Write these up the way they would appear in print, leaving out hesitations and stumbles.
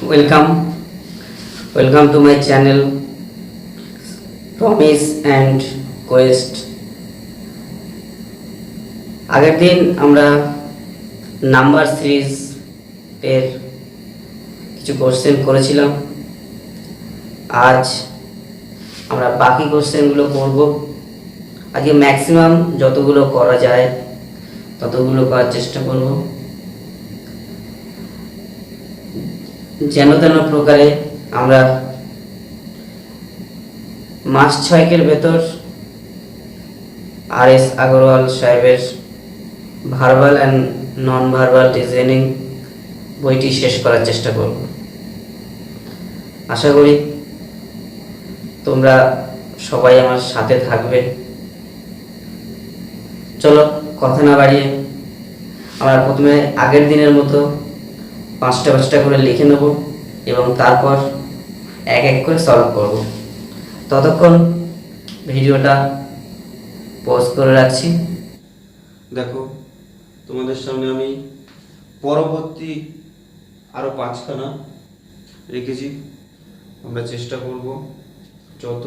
Welcome, welcome to my channel Promise and Quest. আগের দিন আমরা নাম্বার সিরিজ এর কিছু কোশ্চেন করেছিলাম। আজ আমরা বাকি কোশ্চেনগুলো করব। আজকে ম্যাক্সিমাম যতগুলো করা যায় ততগুলো করার চেষ্টা করব। যেন তেন প্রকারে আমরা মাস 6 ভেতর আর এস আগরওয়াল সাহেবের verbal and non verbal reasoning বইটি শেষ করার চেষ্টা করব। আশা করি তোমরা সবাই আমার সাথে থাকবে। চলো কথা না বাড়িয়ে আমরা প্রথমে আগের দিনের মতো 5টা করে লিখে নেব এবং তারপর এক এক করে সলভ করব। ততক্ষণ ভিডিওটা পজ করে রাখছি। দেখো, তোমাদের সামনে আমি পরবর্তী আরও 5খানা রেখেছি। আমরা চেষ্টা করব যত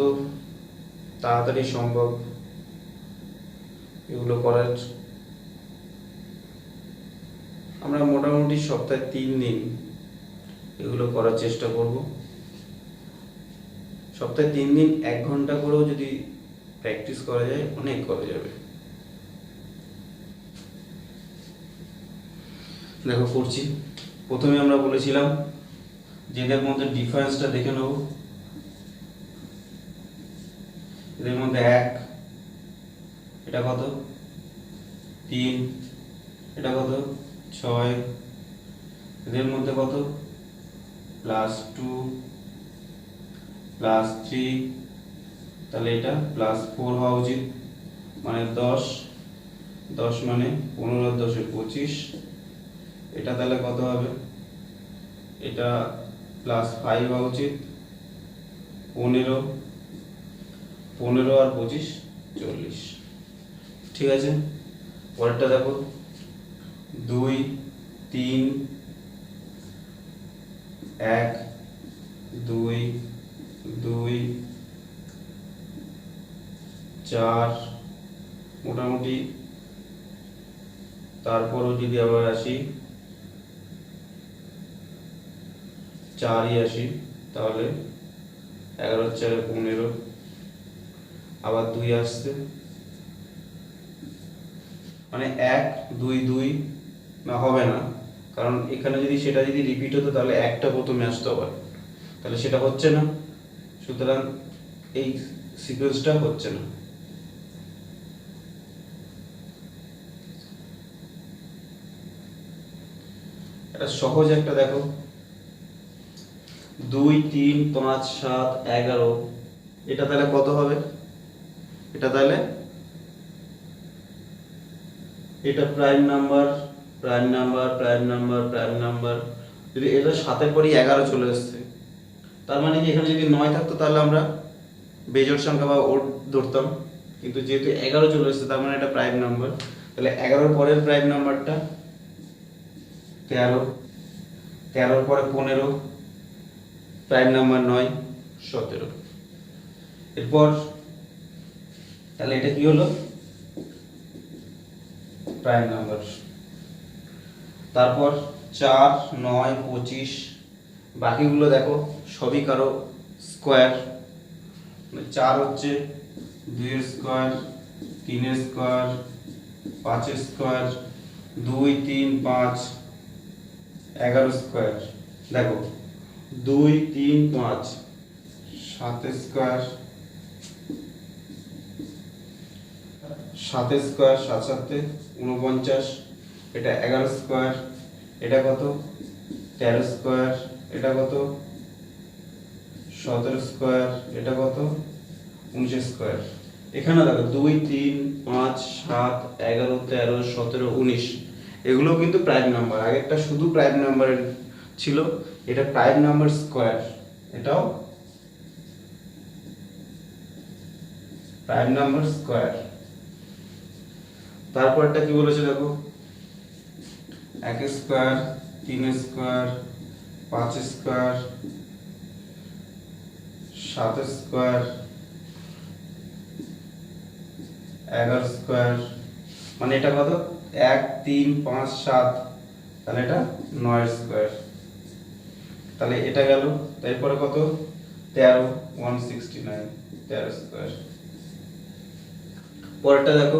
তাড়াতাড়ি সম্ভব এগুলো করার। আমরা মোটামুটি সপ্তাহে 3 দিন এগুলো করার চেষ্টা করব। সপ্তাহে 3 দিন 1 ঘন্টা করেও যদি প্র্যাকটিস করা যায় অনেক করা যাবে। দেখো করছি। প্রথমে আমরা বলেছিলাম যেদের মধ্যে ডিফারেন্সটা দেখে নেব। এদের মধ্যে 1, এটা কত 3, এটা কত 6, এদের মধ্যে কত +2 +3, তাহলে এটা +4 হওয়া উচিত, মানে 10 মানে 15 আর 10 25। এটা তাহলে কত হবে, এটা +5 হওয়া উচিত, 15 আর 25 40। ঠিক আছে, পরেরটা দেখো 2 3 1 2 2 4 মোটামুটি। তারপরও যদি আবার আসি 4ই আসি, তাহলে 11 4 15, আবার 2 আসছে, মানে 1 2 2 না হবে না, কারণ এখানে যদি সেটা যদি রিপিট হতো তাহলে একটা প্রথমে আসতো আবার, তাহলে সেটা হচ্ছে না। সুতরাং এই সিকোয়েন্সটা হচ্ছে না। এটা সহজ একটা দেখো, 2 3 5 7 11, এটা তাহলে কত হবে, এটা তাহলে এটা prime number prime number prime number prime number. যদি এটা 7-এর পরই 11 চলে আসছে, তার মানে কি এখানে যদি 9 থাকতো তাহলে আমরা বেজোড় সংখ্যা বা ওড ধরতাম, কিন্তু যেহেতু 11 চলে আসছে তার মানে এটা প্রাইম নাম্বার। তাহলে 11-এর পরের প্রাইম নাম্বারটা 13, 13-এর পরে 15, প্রাইম নাম্বার 9 17। এরপর তাহলে এটা কি হলো, প্রাইম নাম্বার। তারপর 4 9 25, বাকিগুলো দেখো সবই কারো স্কোয়ার, 4 হচ্ছে 2-এর স্কোয়ার 3-এর স্কোয়ার 5-এর স্কোয়ার 2 3 5 11 স্কোয়ার। দেখো 2 3 5 7-এর স্কোয়ার 7-এর স্কোয়ার 7 7 49, এটা 11 স্কোয়ার, এটা কত 13 স্কোয়ার, এটা কত 17 স্কোয়ার, এটা কত 19 স্কোয়ার। এখানে দেখো 2 3 5 7 11 13 17 19, এগুলো কিন্তু প্রাইম নাম্বার। আগেরটা শুধু প্রাইম নাম্বারের ছিল, এটা প্রাইম নাম্বার স্কোয়ার, এটাও প্রাইম নাম্বার স্কোয়ার। তারপরটা কি বলেছে দেখো, 1 square 3 square 5 square 7 square 11 square, মানে এটা কত 1 3 5 7, তাহলে এটা 9 স্কোয়ার। তাহলে এটা গেল, তারপরে কত 13 169 13 স্কোয়ার। পরেরটা দেখো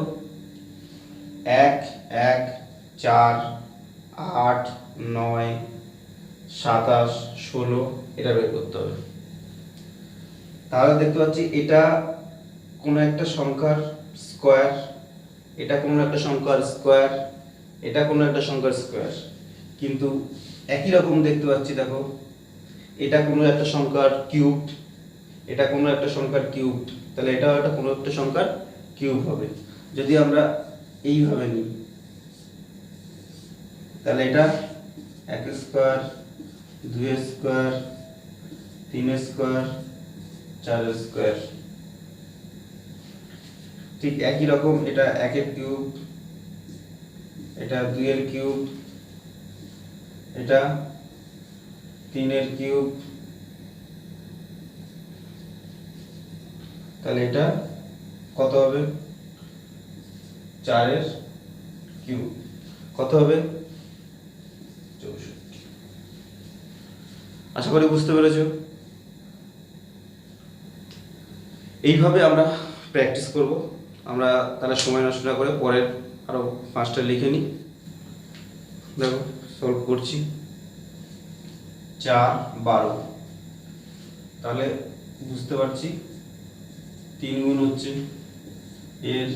1 1 4 8 9 27 16, এটা বের করতে হবে। তাহলে দেখতে পাচ্ছি এটা কোনো একটা সংখ্যার স্কোয়ার, এটা কোনো একটা সংখ্যার স্কোয়ার, এটা কোনো একটা সংখ্যার স্কোয়ার, কিন্তু একই রকম দেখতে পাচ্ছি। দেখো এটা কোনো একটা সংখ্যার কিউবড, এটা কোনো একটা সংখ্যার কিউবড, তাহলে এটাও একটা কোনো একটা সংখ্যার কিউব হবে। যদি আমরা এইভাবে নিই তাহলে এটা 1 স্কোয়ার 2 স্কোয়ার 3 স্কোয়ার 4 স্কোয়ার। ঠিক একই রকম এটা 1 এর কিউব, এটা 2 এর কিউব, এটা 3 এর কিউব, তাহলে এটা কত হবে 4 এর কিউব, কত হবে 64। আশা করি বুঝতে পেরেছো। এইভাবে আমরা প্র্যাকটিস করব। আমরা তাহলে সময় নষ্ট না করে পরের আরো 5টা লিখে নিই। দেখো সলভ করছি 4 12, তাহলে বুঝতে পারছি 3 গুণ হচ্ছে এর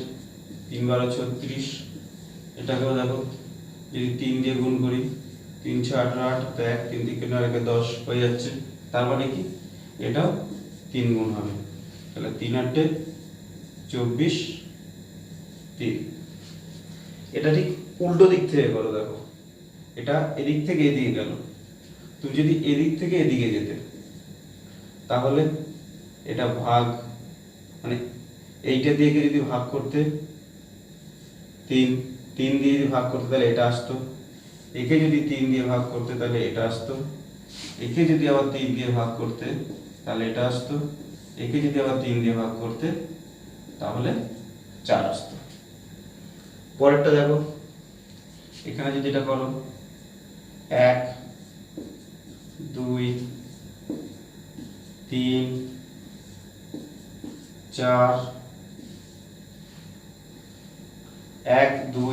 3 12 36, এটাকেও দেখো যদি 3 দিয়ে গুণ করি 3 6 8 8, তো 1 3 দিকে 9 কে 10 হয়ে যাচ্ছে, তার মানে কি এটাও 3 গুণ হবে। তাহলে 3 8 24 3। এটা ঠিক উল্টো দিক থেকে করো। দেখো এটা এদিক থেকে এদিকে গেল, তুমি যদি এদিক থেকে এদিকে যেতে তাহলে এটা ভাগ, মানে এইটা দিয়ে যদি ভাগ করতে 3 3 দিয়ে যদি ভাগ করতে তাহলে এটা আসতো, একে যদি 3 দিয়ে ভাগ করতে তাহলে এটা আসতো, একে যদি আবার 3 দিয়ে ভাগ করতে তাহলে এটা আসতো, একে যদি আবার 3 দিয়ে ভাগ করতে তাহলে 4 আসতো। পরেরটা দেখো এখানে যদি এটা করো 1 2 3 4 1 2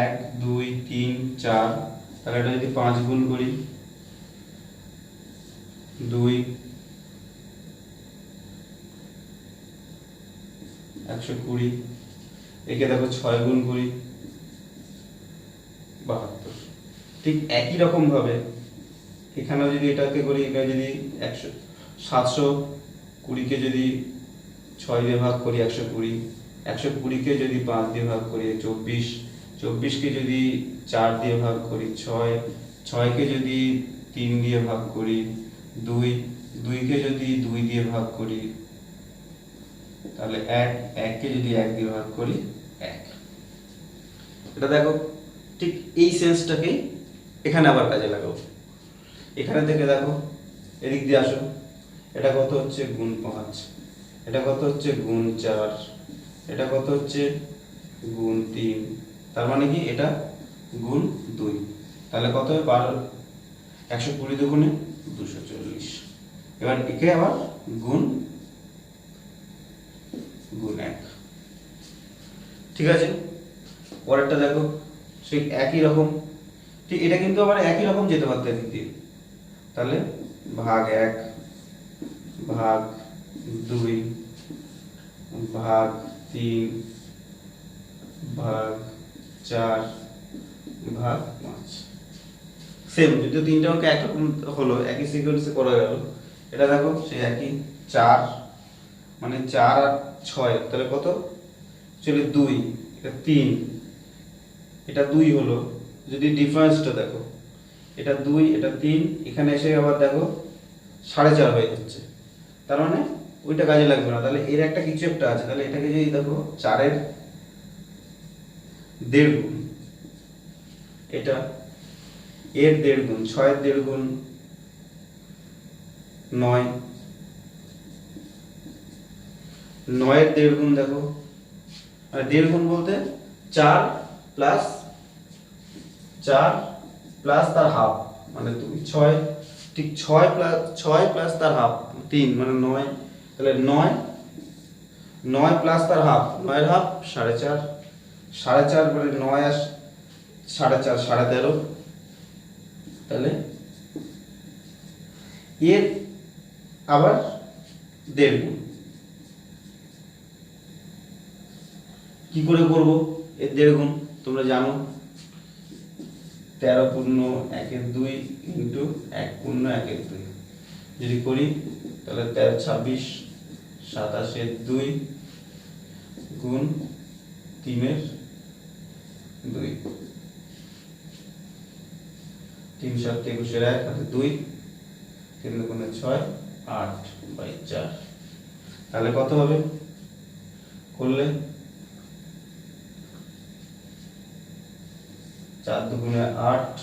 1 2 3 4, তাহলে এটা যদি 5 গুণ করি 2 120, একে দেখো 6 গুণ করি 72। ঠিক একই রকম ভাবে এখানেও যদি এটাকে করি, এখানে যদি 720 কে যদি 6 দিয়ে ভাগ করি 120, 120 কে যদি 5 দিয়ে ভাগ করি 24, 24 কে যদি 4 দিয়ে ভাগ করি 6, 6 কে যদি 3 দিয়ে ভাগ করি 2, 2 কে যদি 2 দিয়ে ভাগ করি তাহলে 1, 1 কে যদি 1 দিয়ে ভাগ করি 1। এটা দেখো ঠিক এই সেন্সটাকে এখানে আবার কাজে লাগাও। এখানে থেকে দেখো এদিক দিয়ে আসো, এটা কত হচ্ছে গুণ 5, এটা কত হচ্ছে গুণ 4, এটা কত হচ্ছে গুণ 3, তার মানে কি এটা গুণ 2, তাহলে কত হবে 12 120 দুগুণে 240। এবার একে আবার গুণ 1। ঠিক আছে, পরেরটা দেখো সেই একই রকম, ঠিক এটা কিন্তু আবার একই রকম যেতে পারতো এদিক দিয়ে, তাহলে ভাগ 1 ভাগ 2 ভাগ 3 ভাগ 4 ভাগ 5। সেম, যদিও তিনটা অঙ্ক একরকম হলো, একই সিকোয়েন্সে করা গেল। এটা দেখো সেই একই 4, মানে 4 আর 6, তাহলে কত চলে 2, এটা 3, এটা 2 হলো। যদি ডিফারেন্সটা দেখো এটা 2 এটা 3, এখানে এসে আবার দেখো 4.5 হয়ে যাচ্ছে, তার মানে ওইটা কাজে লাগবে না। তাহলে এর একটা কিছু একটা আছে, তাহলে এটাকে যদি দেখো 4 এর 1.5 গুণ, এটা এর 1.5 গুণ, 6 এর 1.5 গুণ, 9, 9 এর 1.5 গুণ দেখো, আর 1.5 গুণ বলতে 4 প্লাস তার হাফ মানে 2, 6, ঠিক 6 প্লাস তার হাফ 3 মানে 9, তাহলে 9 প্লাস তার হাফ, 9 এর হাফ 4.5, 4.5 মানে 9 আর 4.5 13, তাহলে এর আবার 1.5 গুণ কি করে করব? এর 1.5 গুণ তোমরা জানো, 13 পূর্ণ 1/2 ইন্টু 1 পূর্ণ 1/2 যদি করি তাহলে 13 26 27/2 গুণ 3/2, 3 7 21 হাতে 2, 3 দুগুণে 6, 8/4, তাহলে কত হবে করলে? 4 দুগুণে 8,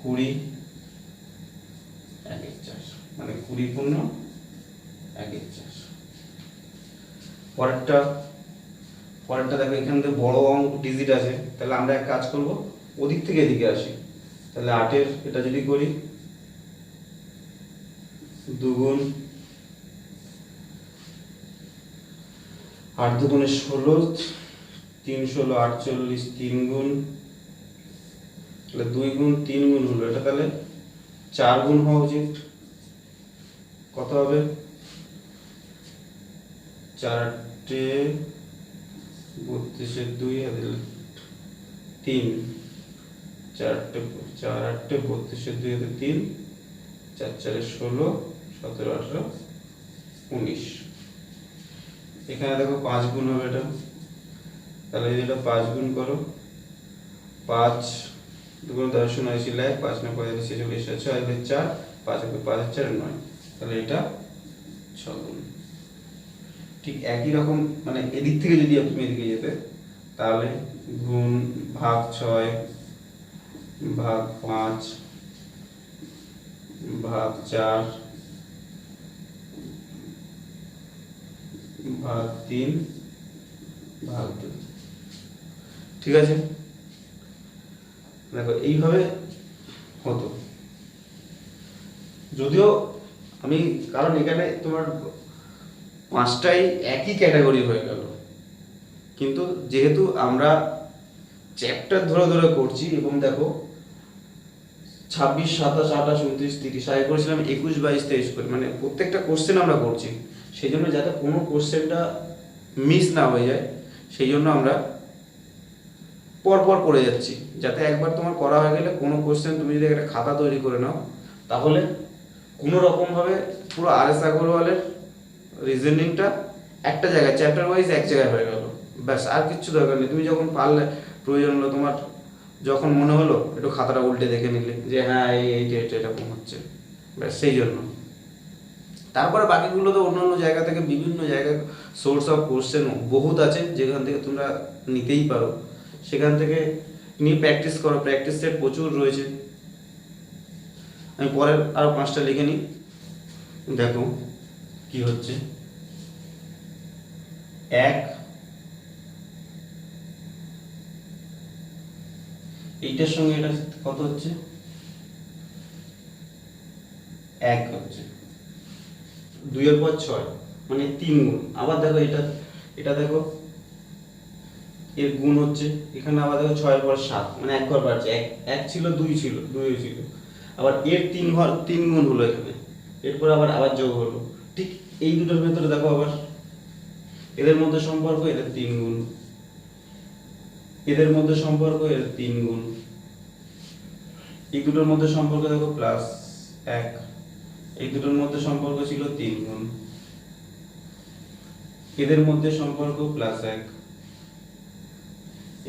20, 1/4 মানে 20 পূর্ণ 1/4। পরেরটা দেখো, এখানে তো বড় অঙ্ক ডিজিট আছে, তাহলে আমরা এক কাজ করব, ওদিক থেকে এদিকে আসি। তাহলে 8 এর এটা যদি করি 2 গুণ 8 দুগুণে 16, 3 16 48, 3 গুণ, তাহলে 2 গুণ 3 গুণ হলো, এটা তাহলে 4 গুণ হওয়া উচিত। কত হবে? 4 32 হাতে 3, 4 8 32 হাতে 3, 4 4 16, 17 18 19, এখানে দেখো 5 গুণ হবে এটা, তাহলে যদি এটা 5 গুণ করো, 5 দুগুণ 10 9 ছিল 1, 5 9 45 46 6 4, 5 5 4 9, তাহলে এটা 6 গুণ। ঠিক একই রকম মানে এদিক থেকে যদি তুমি এদিকে যেতে, তাহলে গুণ ভাগ 6 ভাগ 5 ভাগ 4 ভাগ 3 ভাগ 2, ঠিক আছে? দেখো এইভাবে হতো, যদিও আমি, কারণ এখানে তোমার 5টাই একই ক্যাটাগরি হয়ে গেল, কিন্তু যেহেতু আমরা চ্যাপ্টার ধরে ধরে করছি, এবং দেখো 26 27 28 29 30 আগে করেছিলাম 21 22 23 করে, মানে প্রত্যেকটা কোশ্চেন আমরা করছি, সেই জন্য যাতে কোনো কোশ্চেনটা মিস না হয়ে যায়, সেই জন্য আমরা পরপর করে যাচ্ছি, যাতে একবার তোমার করা হয়ে গেলে কোনো কোশ্চেন তুমি যদি একটা খাতা তৈরি করে নাও, তাহলে কোনো রকমভাবে পুরো RS আগরওয়ালের রিজনিংটা একটা জায়গায় চ্যাপ্টার ওয়াইজ এক জায়গায় হয়ে গেল, ব্যাস, আর কিচ্ছু দরকার নেই। তুমি যখন পারলে, প্রয়োজন হলো তোমার, যখন মনে হলো একটু খাতাটা উল্টে দেখে নিলে যে হ্যাঁ এইটা এরকম হচ্ছে, ব্যাস, সেই জন্য। তারপরে বাকিগুলো তো অন্য অন্য জায়গা থেকে, বিভিন্ন জায়গায় সোর্স অফ কোশ্চেন বহুত আছে, যেখান থেকে তোমরা নিতেই পারো, সেখান থেকে নিয়ে প্র্যাকটিস করো, প্র্যাকটিস সেট প্রচুর রয়েছে। আমি পরের আরও 5টা লিখে নিই, দেখো কি হচ্ছে। 1, এইটার সঙ্গে এটা কত হচ্ছে? 1 হচ্ছে, 2 এর পর 6 মানে 3 গুণ। আবার দেখো এটা দেখো এর গুণ হচ্ছে, এখানে আবার দেখো 6 এর পর 7 মানে 1 ঘর বাড়ছে, 1 ছিল 2 ছিল, 2 ছিল, আবার এর 3 গুণ হলো এখানে, এরপর আবার যোগ হলো। ঠিক এই দুটোর ভেতরে দেখো আবার এদের মধ্যে সম্পর্ক, এদের 3 গুণ, এদের মধ্যে সম্পর্ক, এদের 3 গুণ, এই দুটোর মধ্যে সম্পর্ক দেখো +1, এই দুটোর মধ্যে সম্পর্ক ছিল 3 গুণ, এদের মধ্যে সম্পর্ক +1,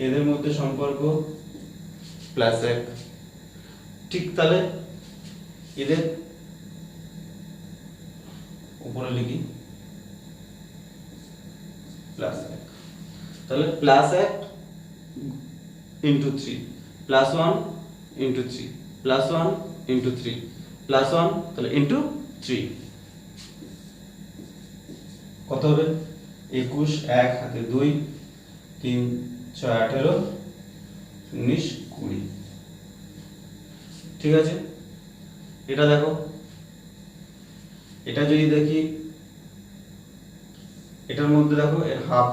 এদের মধ্যে সম্পর্ক +1, ঠিক তাহলে এদের উপরে লিখি +1, তাহলে +1 × 3 +1 × 3 +1 ইন্টু থ্রি, প্লাস ওয়ান তাহলে ইন্টু থ্রি, কত হবে 21, 1 হাতে 2, 3 6 18 19 20। ঠিক আছে, এটা দেখো, এটা যদি দেখি এটার মধ্যে দেখো এর হাফ,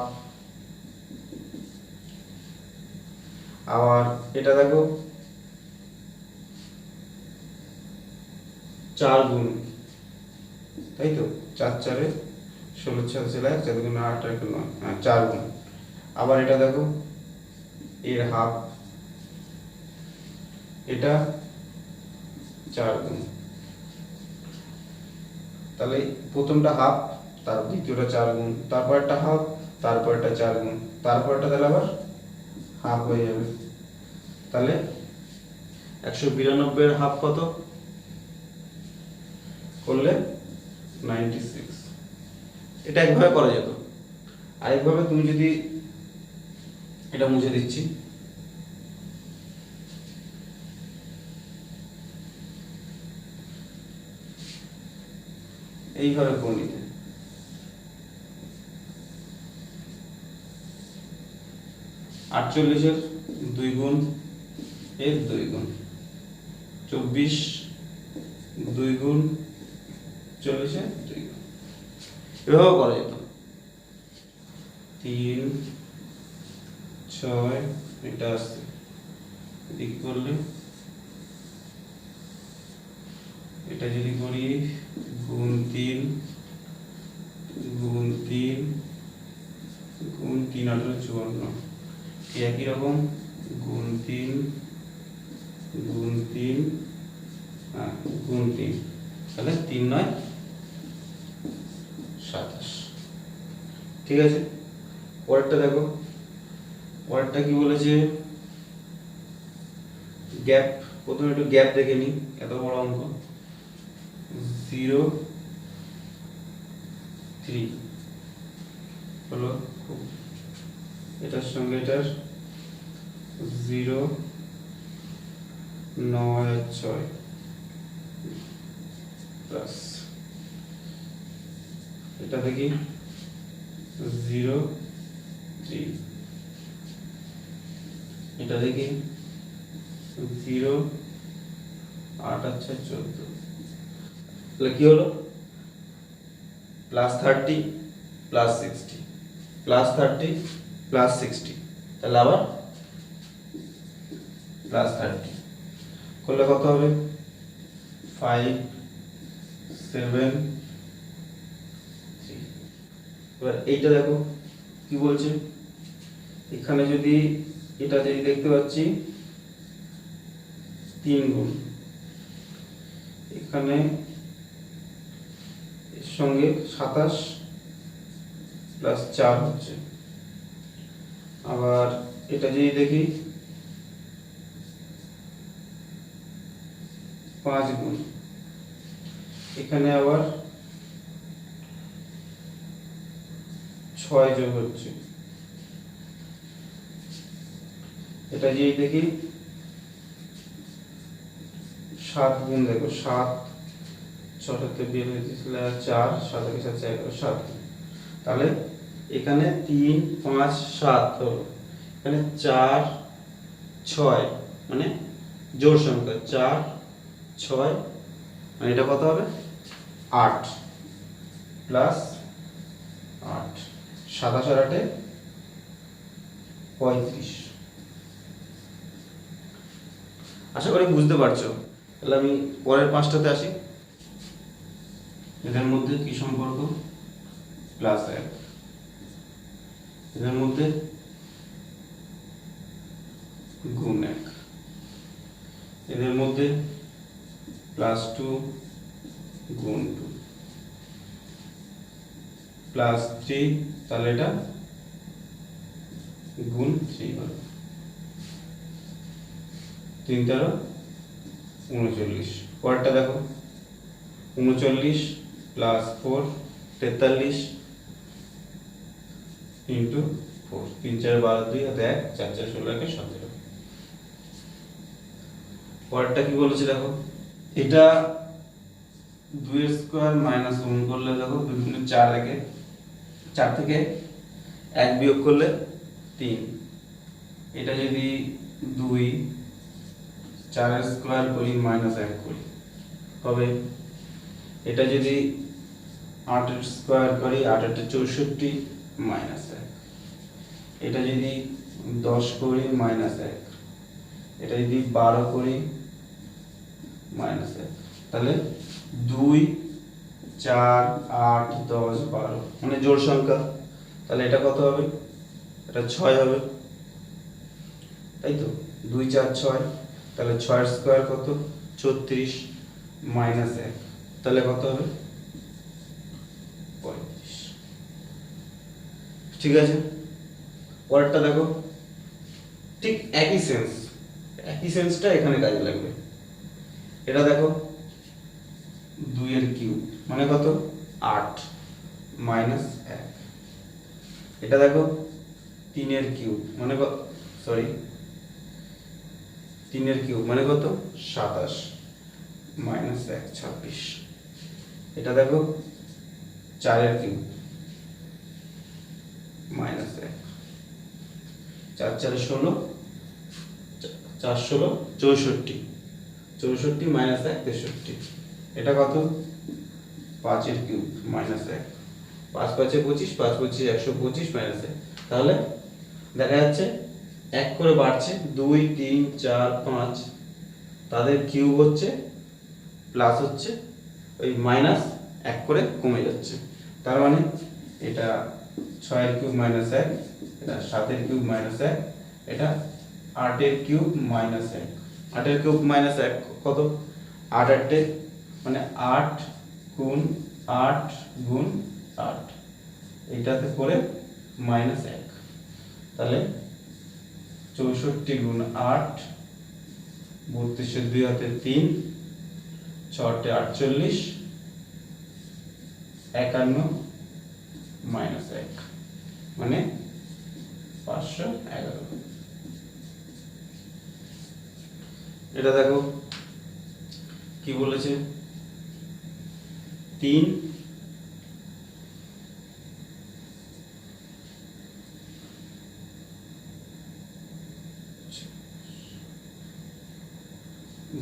আবার এটা দেখো 4 গুণ, তাই তো 4 4 16 6 1 4 গুণ 8 1 9, হ্যাঁ 4 গুণ। আবার এটা দেখো এর হাফ, এটা 4 গুণ, তাহলে প্রথমটা হাফ, তার দ্বিতীয়টা 4 গুণ, তারপরটা হাফ, তারপরটা 4 গুণ, তারপরটা তাহলে আবার হাফ হয়ে যাবে। তাহলে 192 এর হাফ কত করলে 96। এটা একভাবে করা যেত, আরেকভাবে তুমি যদি, এটা মুছে দিচ্ছি, এইভাবে করে নিতে, আটচল্লিশের 2 গুণ এর 2 গুণ, 24 2 গুণ 40-এর 2 গুণ, এভাবে করা যেত। 3 6 এটা আসছে, দিক করলে এটা যদি করি গুণ 3 গুণ 3 গুণ 3 18 54, একই রকম গুণ 3 গুণ 3 গুণ 3, তাহলে 3 9 27। ঠিক আছে, পরেরটা দেখো, পরেরটা কি বলেছে, গ্যাপ, প্রথমে একটু গ্যাপ দেখে নি, এত বড় অঙ্ক 0 3 হলো, এটার সঙ্গে এটার 0 9 আর 6 প্লাস এটা দেখি 0 3, এটা দেখি 0 8 আর 6 14, তাহলে কি হলো প্লাস 30 প্লাস 60 প্লাস 30 প্লাস 60, তাহলে আবার প্লাস 30 করলে কত হবে 5 7 3। এবার এইটা দেখো কি বলছে, এখানে যদি এটা যদি দেখতে পাচ্ছি 3 গুণ, এখানে এর সঙ্গে 27 প্লাস 4 হচ্ছে, আবার এটা যদি দেখি 5 গুণ, এখানে আবার 6 যোগ হচ্ছে, এটা যদি দেখি 7 গুণ, দেখো 7 6টাতে বের হয়েছিল 4 7 এর সাথে 11 7, তাহলে এখানে 3 5 7 হলো, এখানে 4 6 মানে জোড় সংখ্যা 4 6, মানে এটা কত হবে 8 প্লাস 8, 27 আর 8 35। আশা করি বুঝতে পারছো। তাহলে আমি পরের পাঁচটাতে আসি, এদের মধ্যে কি সম্পর্ক প্লাস 1, এদের মধ্যে গুণ 1, এদের মধ্যে প্লাস 2 গুণ 2 প্লাস 3, তাহলে এটা গুণ 3 হবে, 3 13 39। পরেরটা দেখো 39 প্লাস 4 43 ইন্টু 4, 3 4 12 2 হাতে 1 4 4 16 17। পরেরটা কি বলেছে দেখো, এটা 2 এর স্কয়ার মাইনাস 1 করলে দেখো 2 গুণে 4 থেকে 4 থেকে 1 বিয়োগ করলে 3। এটা যদি 2 4 এর স্কয়ার করি মাইনাস 1 করি হবে। এটা যদি 8 এর স্কয়ার করি 8 8 64 মাইনাস 1। এটা যদি 10 করি মাইনাস 1। এটা যদি 12 করি মাইনাস 1। তাহলে 2 4 8 10 12 মানে জোড় সংখ্যা। তাহলে এটা কত হবে? এটা 6 হবে, তাই তো? 2 4 6। তাহলে 6 এর স্কয়ার কত? 36 মাইনাস 1। তাহলে কত হবে? 35। ঠিক আছে, পরেরটা দেখো, ঠিক একই সেন্সটা এখানে কাজে লাগবে। এটা দেখো 2 এর কিউব মানে কত? 8 মাইনাস 1। এটা দেখো 3 এর কিউব মানে কত? 3 এর কিউব মানে কত? 27 মাইনাস 1 26। এটা দেখো 4 এর কিউব মাইনাস 1। 4 4 16 4 16 64 64 মাইনাস 1 63। এটা কত? 5 এর কিউব মাইনাস 1। 5 5 25 5 25 125 মাইনাস 1। তাহলে দেখা যাচ্ছে 1 করে বাড়ছে, 2 3 4 5 তাদের কিউব হচ্ছে প্লাস হচ্ছে ওই মাইনাস 1 করে কমে যাচ্ছে। তার মানে এটা 6 এর কিউব মাইনাস 1, এটা 7 এর কিউব মাইনাস 1, এটা 8 এর কিউব মাইনাস 1। 8 এর কিউব মাইনাস 1 কত? 8 8 মানে 8 গুণ 8 গুণ 8 এইটাতে করে মাইনাস 1। তাহলে 64 গুণ 8 32 এর 2 হাতে 3 6 48 51 মাইনাস 1 মানে 511। এটা দেখো কি বলেছে? 3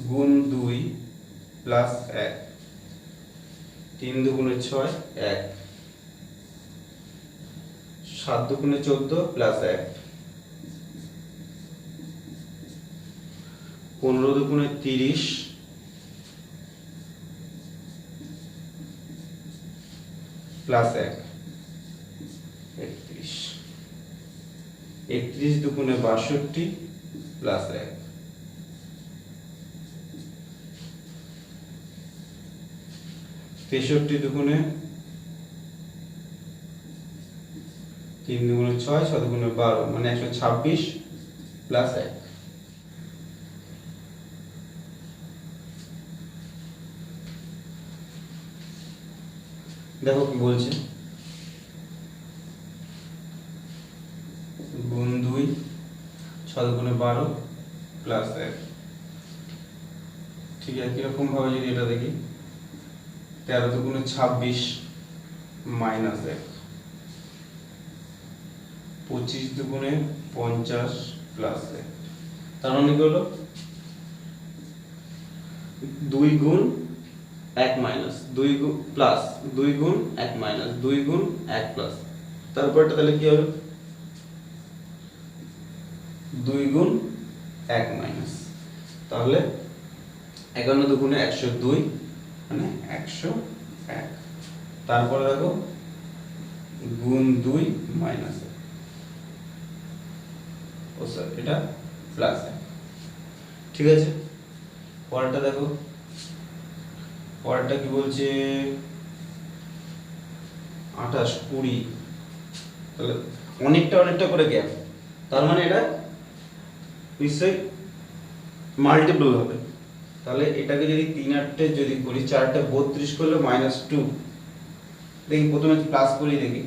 গুণ 2 প্লাস 1। 3 দুগুণে 6 1। 7 দুগুণে 14 প্লাস 1। 15 দুগুণে 30 প্লাস 1 31। 31 দুগুণে 62 প্লাস 1। 63 দুগুণে 3 দুগুণে 6 6 দুগুণে 12 মানে 126 প্লাস 1। দেখো কি বলছে? গুণ 2 6 দুগুণে 12 প্লাস 1। ঠিক আছে, কিরকম ভাবে যদি এটা দেখি? 13 দুগুণে 26 মাইনাস 1। 25 দুগুণে 50 প্লাস 1। তার মানে কি হলো? 2 গুণ 1 মাইনাস 2 গুণ প্লাস 2 গুণ 1 মাইনাস 2 গুণ 1 প্লাস। তারপরটা তাহলে কি হবে? 2 গুণ 1 মাইনাস। তাহলে 51 দুগুণে 102 মানে 101। তারপরে দেখো গুণ 2 মাইনাস 1। ও স্যার এটা প্লাস 1। ঠিক আছে, পরেরটা দেখো। পরেরটা কি বলছে? 28 20। তাহলে অনেকটা করে গ্যাপ। তার মানে এটা নিশ্চয়ই মাল্টিপল হবে। তাহলে এটাকে যদি 3 8 যদি করি 4 32 করলে মাইনাস 2। দেখি প্রথমে প্লাস করি দেখি।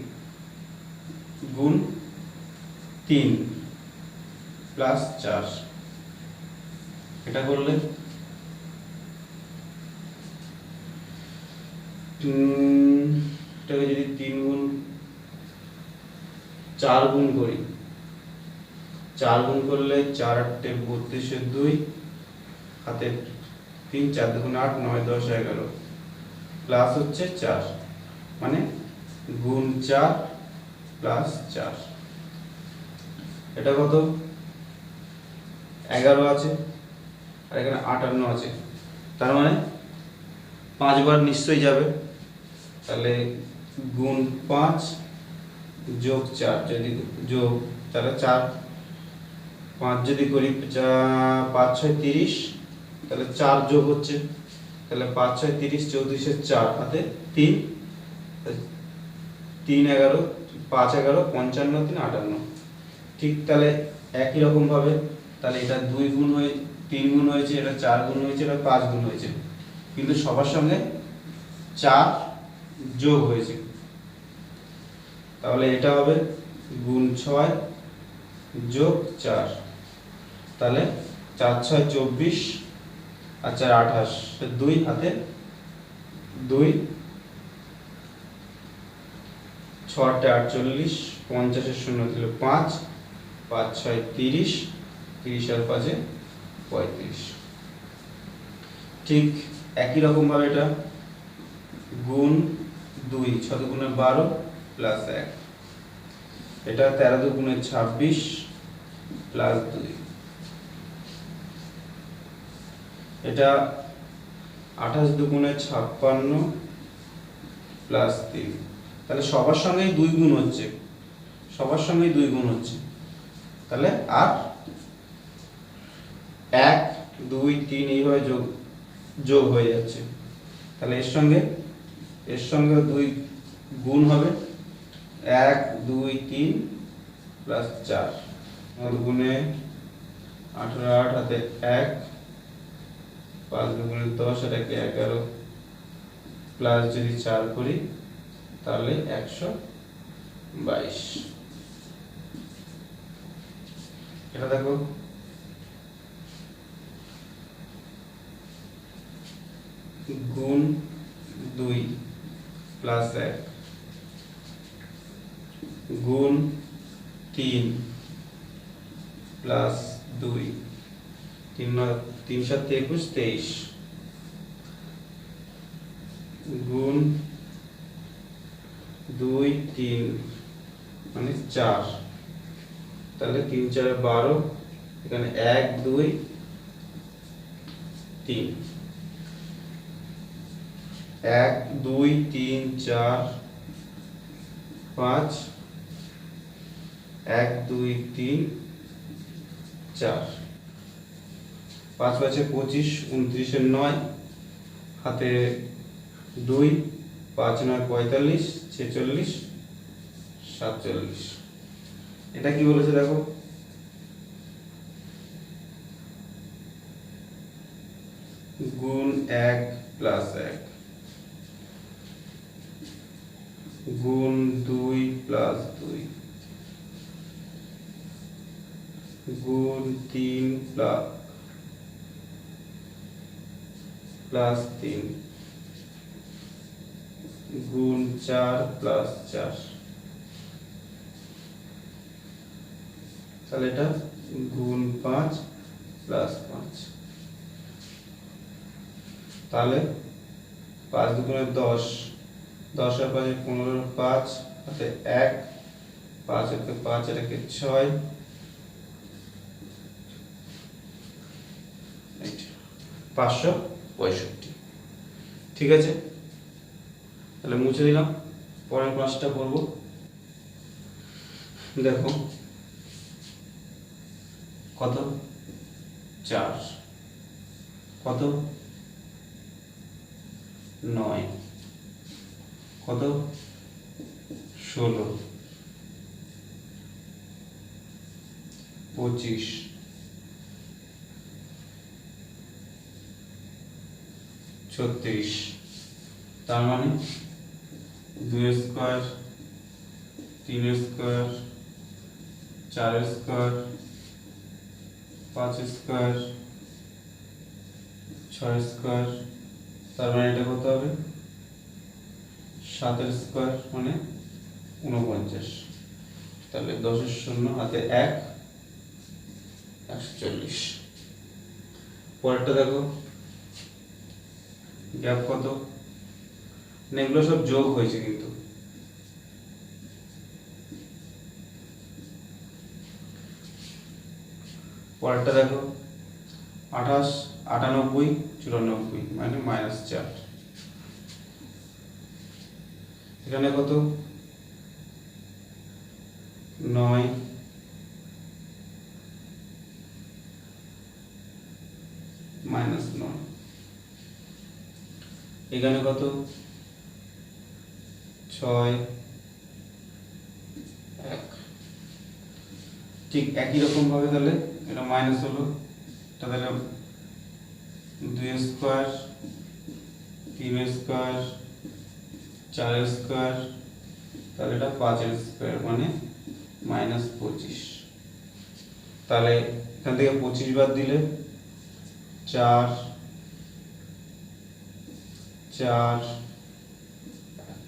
গুণ 3 প্লাস 4 এটা করলে এটাকে যদি 4 গুণ করি, 4 গুণ করলে 4 8 32 2 হাতে 3 4 2 8 9 10 11 প্লাস হচ্ছে 4 মানে গুণ 4 প্লাস 4, এটা কত 11 আছে আর এখানে 58 আছে, তার মানে 5 বার নিশ্চয়ই যাবে, তাহলে গুণ 5 যোগ 4 যদি যোগ, তাহলে 4 5 যদি করি 5 6 30, তাহলে 4 যোগ হচ্ছে, তাহলে 5 6 30 34 4 হাতে 3 3 11 5 11 55 3 58, ঠিক তাহলে একই রকম ভাবে তাহলে এটা 2 গুণ হয়ে 3 গুণ হয়েছে, এটা 4 গুণ হয়েছে, এটা 5 গুণ হয়েছে, কিন্তু সবার সঙ্গে 4 যোগ হয়েছে, তাহলে এটা হবে গুণ 6 যোগ 4, তাহলে 4 6 24 আর 4 28, 2 হাতে 2 6 8 48 50 শূন্য দিল 5 5 6 30 30 আর 5 35, ঠিক একই রকম ভাবে এটা গুণ 2 6 দুগুণে 12 প্লাস 1, এটা 13 দুগুণে 26 প্লাস 2, এটা 28 দুগুণে 56 প্লাস 3, তাহলে সবার সঙ্গেই 2 গুণ হচ্ছে, সবার সঙ্গেই 2 গুণ হচ্ছে, তাহলে আর 1 2 3 এইভাবে যোগ যোগ হয়ে যাচ্ছে, তাহলে এর সঙ্গে 2 গুণ হবে 1 2 3 প্লাস 4, 9 দুগুণে 18 8 হাতে 1 5 দুগুণে 10 আর 1 11 প্লাস যদি 4 করি তাহলে 122, এটা দেখো গুণ 2 প্লাস 1 গুণ 3 প্লাস 2 3 7 21 23 গুণ 2 3 মানে 4, তাহলে 3 4 12, এখানে 1 2 3 1 2 3 4 5 1 2 3 4, 5 5 25 29 9 হাতে 2 5 9 45 46 47, এটা কি বলেছে দেখো গুণ 1 প্লাস 1 গুণ 2 প্লাস 2 গুণ 3 প্লাস 3 গুণ 4 প্লাস 4, তাহলে এটা গুণ 5 প্লাস 5, তাহলে 5 দুগুণে 10 10 আর 5 15 5 হাতে 1 5 হাতে 5 আর 1 6 565, ঠিক আছে, তাহলে মুছে দিলাম, পরের ক্লাসটা করব, দেখো কত 4 কত 9 কত 16 25 36, তার মানে 2 square 3 square 4 square 5 square 6 square, তার মানে এটা কত হবে 7 স্কোয়ার মানে 49, তাহলে 10 শূন্য হাতে 1, 140। পরেরটা দেখো, গ্যাপ কত, এগুলো সব যোগ হয়েছে কিন্তু। পরেরটা দেখো, 28, 98, 94 মানে -4। এখানে কত, 9, -9। এখানে কত, 6, 1। ঠিক একই রকম ভাবে তাহলে এটা মাইনাস হলো, এটা তাহলে 2 স্কোয়ার, 3 স্কোয়ার, 4 স্কোয়ার, তাহলে এটা 5 স্কোয়ার মানে -25। তাহলে এখান থেকে 25 বাদ দিলে 4, 4, 1।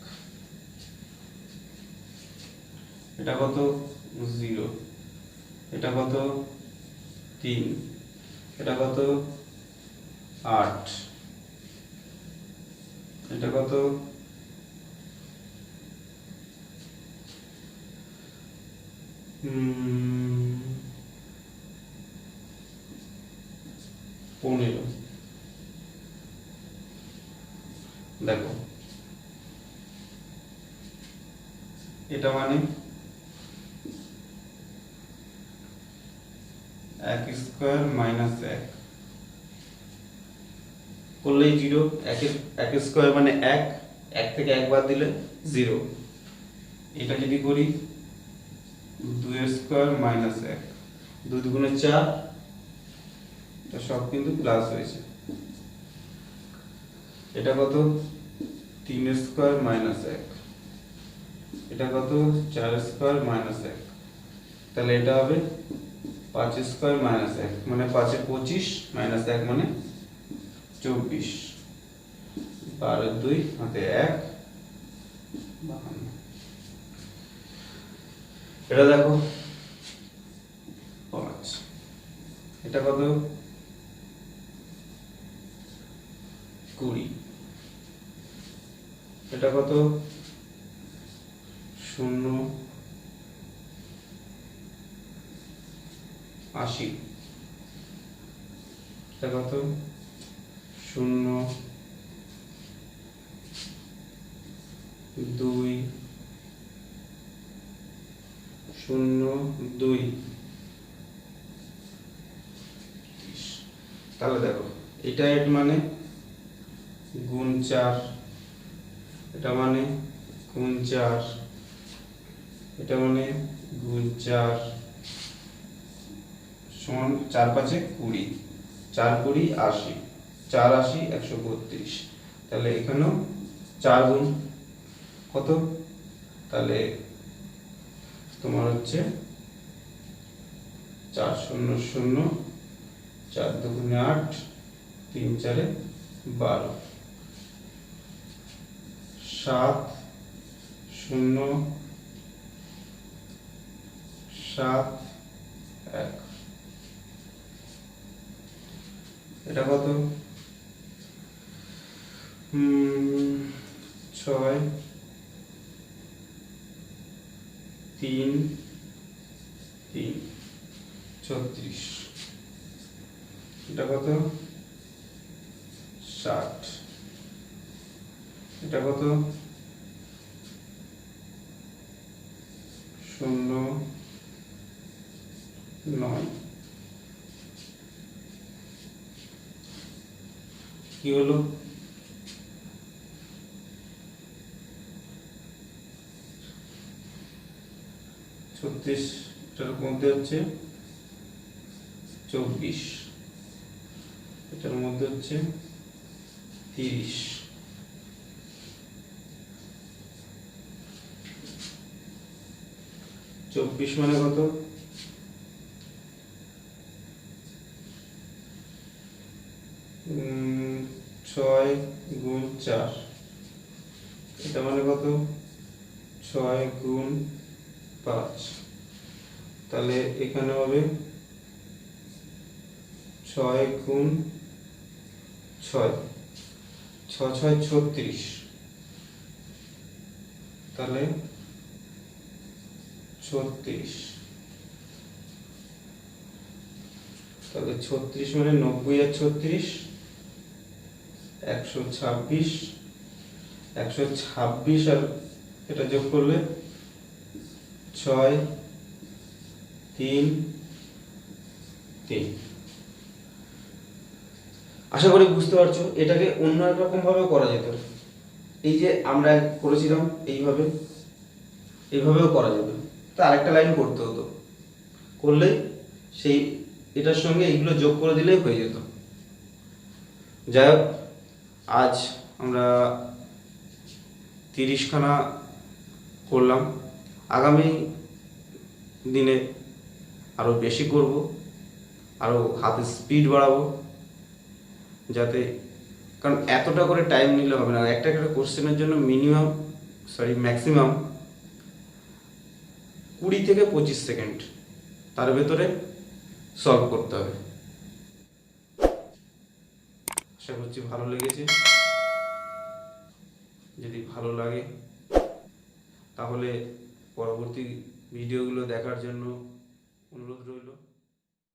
এটা কত, 0। এটা কত, 3। এটা কত, 8। এটা কত, 15। দেখো এটা মানে 1 স্কোয়ার -1 করলেই 0। 1 স্কোয়ার মানে 1, 1 থেকে 1 বাদ দিলে 0। এটা যদি করি 2 স্কোয়ার -1, 2 দুগুণে 4, এটা সব কিন্তু প্লাস হয়েছে। এটা কত, 3 স্কোয়ার -1, এটা কত, 4 স্কোয়ার -1, তাহলে এটা হবে 5 স্কোয়ার -1 মানে 5 এ 25, -1 মানে 24, 12 2 হাতে 1, 52। এটা দেখো 5। এটা কত, 20। এটা কত, 0, 80। এটা কত, 0, 2, 0, 2। তাহলে দেখো এটা এর মানে গুণ 4, এটা মানে গুণ 4, এটা মানে গুণ 4 সমান 4 5 এ 20, 4 20 80, 4 80 132। তাহলে এখানেও 4 গুণ কত, তাহলে তোমার হচ্ছে 4 0 0, 4 দুগুণে 8, 3 4 এ 12, 7 0 7 1। এটা কত, 6 3 3, 36। এটা কত, 60। এটা কত, 0 9। কি হলো, 36 এটার মধ্যে হচ্ছে 24, এটার মধ্যে হচ্ছে 30। 24 মানে কত, 6 গুণ 4, এটা মানে কত? 6 গুণ 5, তাহলে এখানে হবে 6 গুণ 6, 6 6 36, তাহলে 36, তাহলে 36 মানে 90 আর 36 126, 126 আর এটা যোগ করলে 6 3 3। আশা করি বুঝতে পারছো। এটাকে অন্য এক রকম ভাবে করা যেত। এই যে আমরা করেছিলাম এইভাবেও করা যেত। তো আরেকটা লাইন করতে হতো, করলে সেই এটার সঙ্গে এইগুলো যোগ করে দিলেই হয়ে যেত। যাই হোক, আজ আমরা 30খানা করলাম। আগামী দিনে আরও বেশি করব, আরও হাতে স্পিড বাড়াবো, যাতে, কারণ এতটা করে টাইম নিলে হবে না। একটা একটা কোশ্চেনের জন্য ম্যাক্সিমাম 20 থেকে 25 সেকেন্ড তার ভেতরে সলভ করতে হবে। আশা করছি ভালো লেগেছে। যদি ভালো লাগে তাহলে পরবর্তী ভিডিওগুলো দেখার জন্য অনুরোধ রইল।